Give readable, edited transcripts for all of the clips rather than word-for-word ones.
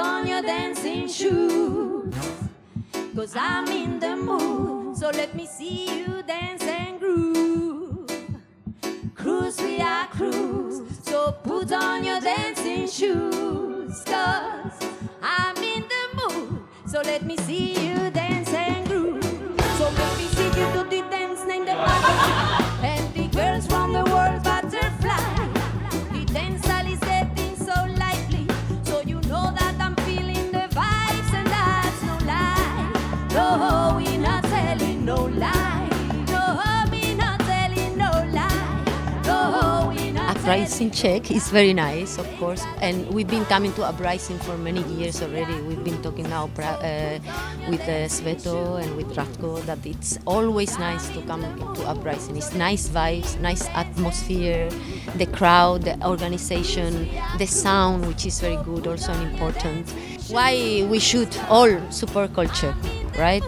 on your dancing shoes. 'Cause I'm in the mood, so let me see you dance and groove. Cruise, we are cruise, so put on your dancing shoes. 'Cause I'm in the mood, so let me see you dance and groove. So let me see you do the dance named the butterfly. And the girls from the world butterfly. The dance style is getting so lively, so you know that I'm feeling the vibes, and that's no lie. No, we not telling no lie. No, we not telling no lie. No, we not. Uprising Czech is very nice, of course, and we've been coming to Uprising for many years already. We've been talking now with Sveto and with Ratko that it's always nice to come to Uprising. It's nice vibes, nice atmosphere, the crowd, the organization, the sound, which is very good, also important. Why we should all support culture, right?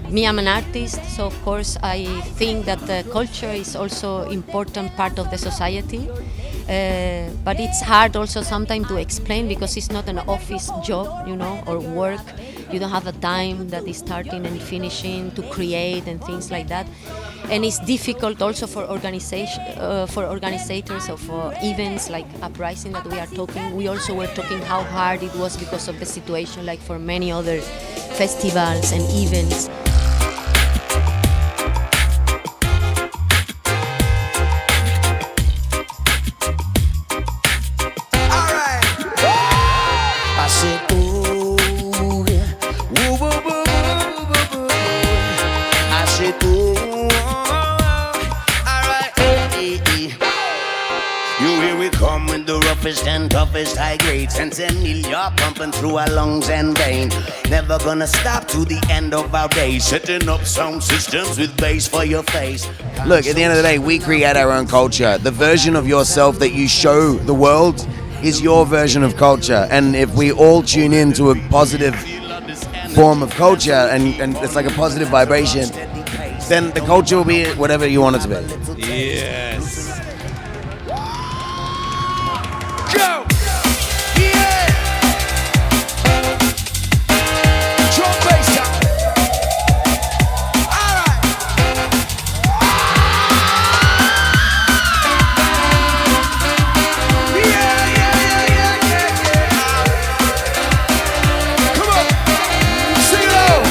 Me, I'm an artist, so of course I think that the culture is also important part of the society. But it's hard also sometimes to explain because it's not an office job, you know, or work. You don't have the time that is starting and finishing to create and things like that. And it's difficult also for organizers of events like Uprising that we are talking. We also were talking how hard it was because of the situation, like for many other festivals and events. And toughest high grades, and 10 million pumping through our lungs and veins. Never gonna stop to the end of our days. Setting up sound systems with bass for your face. Look, at the end of the day, we create our own culture. The version of yourself that you show the world is your version of culture. And if we all tune in to a positive form of culture and it's like a positive vibration, then the culture will be whatever you want it to be. Yes. Go! Yeah! Drum bass down. Alright! Yeah. Come on! Sing it out!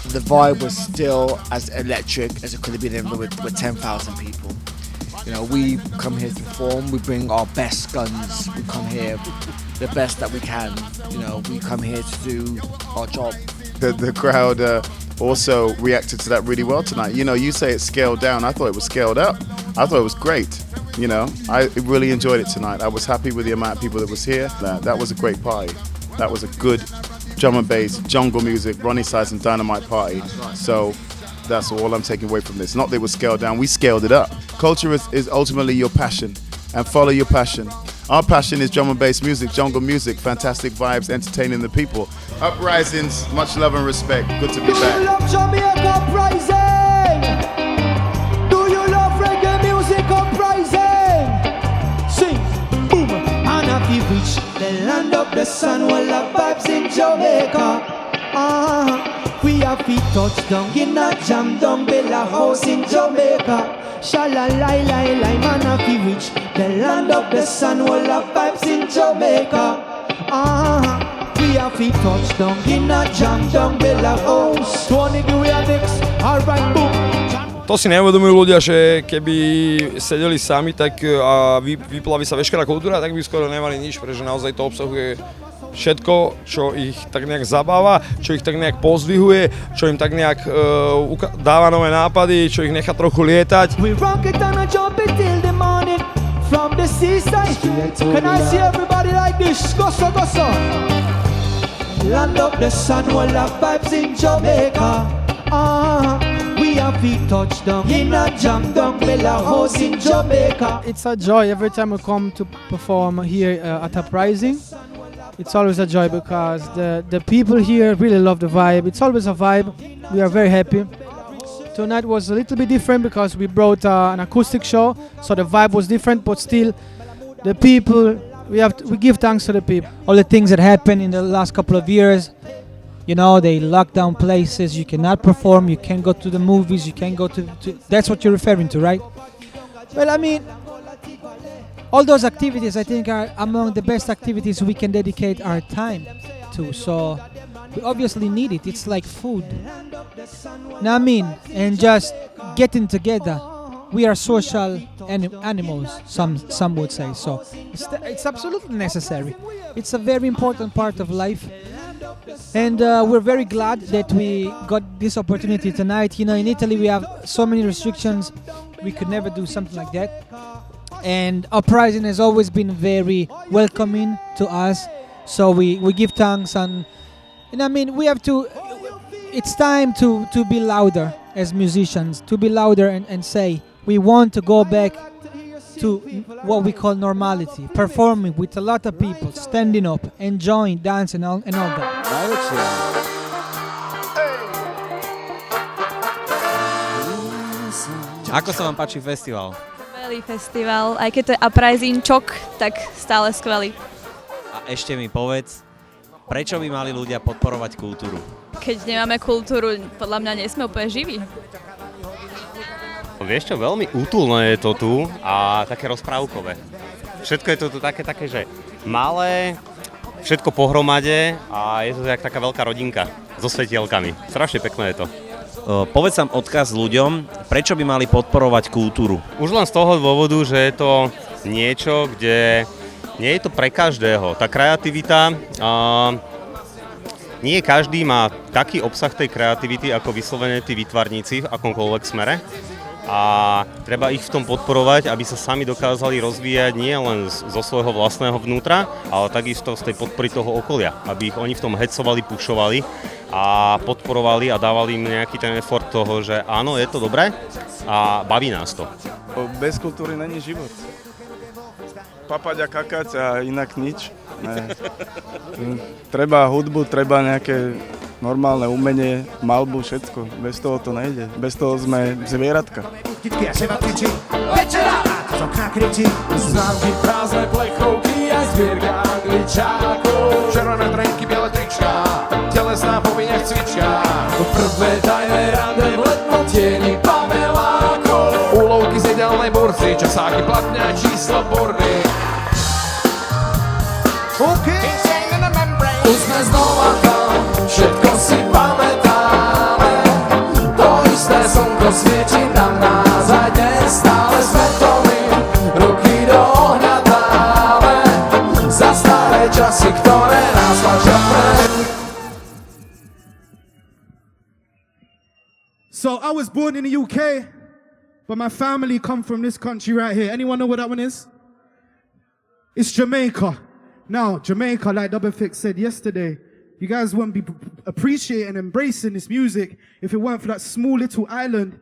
The vibe was still as electric as it could have been with 10,000 people. You know, we come here to perform, we bring our best guns, we come here the best that we can. You know, we come here to do our job. The crowd also reacted to that really well tonight. You know, you say it's scaled down, I thought it was scaled up. I thought it was great. You know, I really enjoyed it tonight. I was happy with the amount of people that was here. That was a great party. That was a good drum and bass, jungle music, Ronnie Size and Dynamite party. So that's all I'm taking away from this. Not that it was scaled down, we scaled it up. Culture is ultimately your passion, and follow your passion. Our passion is drum and bass music, jungle music, fantastic vibes, entertaining the people. Uprisings, much love and respect. Good to be back. Do you love Jamaica Uprising? Do you love reggae music Uprising? Sing, boom, and if you reach the land of the sun, well, the vibes in Jamaica. We have feet touch down in a jam down Bella House in Jamaica. Sha-la-lai-lai-lai, man, if you reach the land of the sun, well, the vibes in Jamaica. We have feet touch down in a jam down Bella House. 20 degree next, alright, boom. To si neuvedomujú ľudia, že keby sedeli sami tak a vypla by sa veškerá kultúra, tak by skoro nemali nič, pretože naozaj to obsahuje všetko, čo ich tak nejak zabáva, čo ich tak nejak pozdvihuje, čo im tak nejak dáva nové nápady, čo ich nechá trochu lietať. We rock it and jump it till the morning from the seaside. Can I see everybody like this? Gosso, gosso. Land of the sun, well, the vibes in Jamaica. We have feet touchdown in a jam down Bella House in Jamaica. It's a joy every time we come to perform here at Uprising. It's always a joy because the people here really love the vibe. It's always a vibe. We are very happy. Tonight was a little bit different because we brought an acoustic show, so the vibe was different, but still the people, we give thanks to the people. All the things that happened in the last couple of years, you know, they locked down places, you cannot perform, you can't go to the movies, you can't go to that's what you're referring to, right? Well, I mean, all those activities I think are among the best activities we can dedicate our time to, so we obviously need it. It's like food. Know what I mean? And just getting together. We are social animals, some would say. So it's absolutely necessary. It's a very important part of life. And we're very glad that we got this opportunity tonight. You know, in Italy we have so many restrictions. We could never do something like that. And Uprising has always been very welcoming to us. So we give thanks, and I mean, we have to, it's time to be louder as musicians, to be louder and say, we want to go back to what we call normality, performing with a lot of people, standing up, enjoying, dancing, and all that. Ako sa vám páči festival? Skvelý festival, aj keď to je Uprisingčok, tak stále skvelý. A ešte mi povedz, prečo by mali ľudia podporovať kultúru? Keď nemáme kultúru, podľa mňa nie sme úplne živí. Vieš čo, veľmi útulné je to tu a také rozprávkové. Všetko je to tu také, že malé, všetko pohromade a je to jak taká veľká rodinka so svetielkami. Strašne pekné je to. Povedz nám odkaz ľuďom, prečo by mali podporovať kultúru? Už len z toho dôvodu, že je to niečo, kde nie je to pre každého. Tá kreativita, nie každý má taký obsah tej kreativity, ako vyslovene tí výtvarníci v akomkoľvek smere. A treba ich v tom podporovať, aby sa sami dokázali rozvíjať nie len zo svojho vlastného vnútra, ale takisto z tej podpory toho okolia. Aby ich oni v tom hecovali, pušovali a podporovali a dávali im nejaký ten effort toho, že áno, je to dobré a baví nás to. Bez kultúry není život. Papať a kakať a inak nič. Ne. Treba hudbu, treba nejaké normálne umenie, malbu, všetko. Bez toho to nejde. Bez toho sme zvieratka. Známky, prázdne plechovky aj zbierka angličákov. Červené trenky, biele trička, telesná povinne cvička. Prvé tajné rande v letnom tieni panelákov. Úlovky z ideálnej burzy, časáky platňa, číslo bordy. Už sme znova tam, všetko si pamätáme. To isté slnko svieti na nás, aj dnes stále svetomí. Ruky do ohňa dáme, za staré časy, ktoré nás tlačia preč. So I was born in the UK, but my family come from this country right here. Anyone know what that one is? It's Jamaica. Now, Jamaica, like Double Fix said yesterday, you guys wouldn't be appreciating and embracing this music if it weren't for that small little island.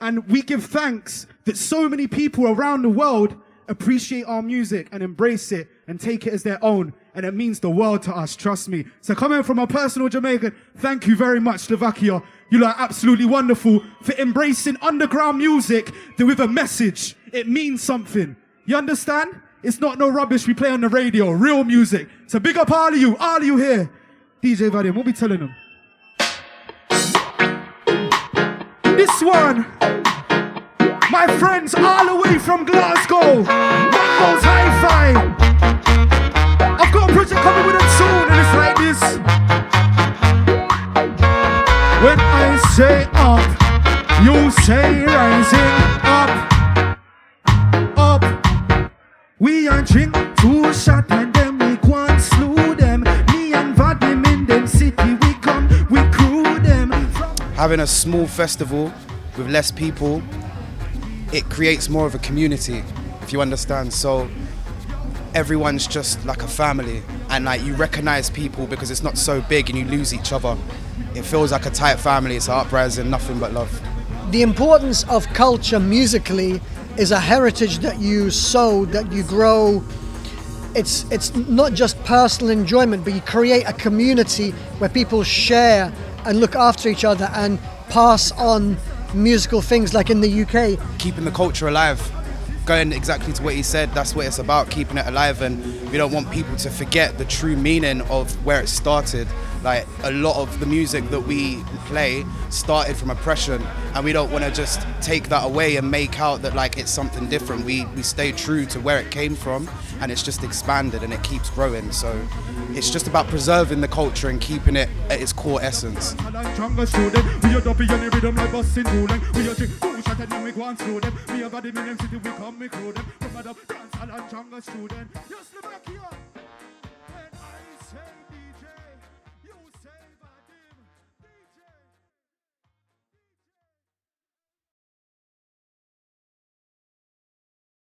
And we give thanks that so many people around the world appreciate our music and embrace it and take it as their own. And it means the world to us, trust me. So coming from a personal Jamaican, thank you very much, Slovakia. You are absolutely wonderful for embracing underground music with a message. It means something. You understand? It's not no rubbish we play on the radio, real music. So big up all of you here. DJ Vadim, what we telling them? This one, my friends all the way from Glasgow, Mango's Hi-Fi. I've got a project coming with them soon and it's like this. When I say up, you say rising up, up. We are drink 2 shot and then we go and slew them. Me and Vadim in them city, we come, we crew them. Having a small festival with less people, it creates more of a community, if you understand. So everyone's just like a family, and like you recognize people because it's not so big and you lose each other. It feels like a tight family. It's an uprising, nothing but love. The importance of culture musically is a heritage that you sow, that you grow, it's not just personal enjoyment, but you create a community where people share and look after each other and pass on musical things like in the UK. Keeping the culture alive, going exactly to what he said, that's what it's about, keeping it alive, and we don't want people to forget the true meaning of where it started. Like, a lot of the music that we play started from oppression, and we don't want to just take that away and make out that like it's something different. We stay true to where it came from, and it's just expanded and it keeps growing. So it's just about preserving the culture and keeping it at its core essence. Student. Yes,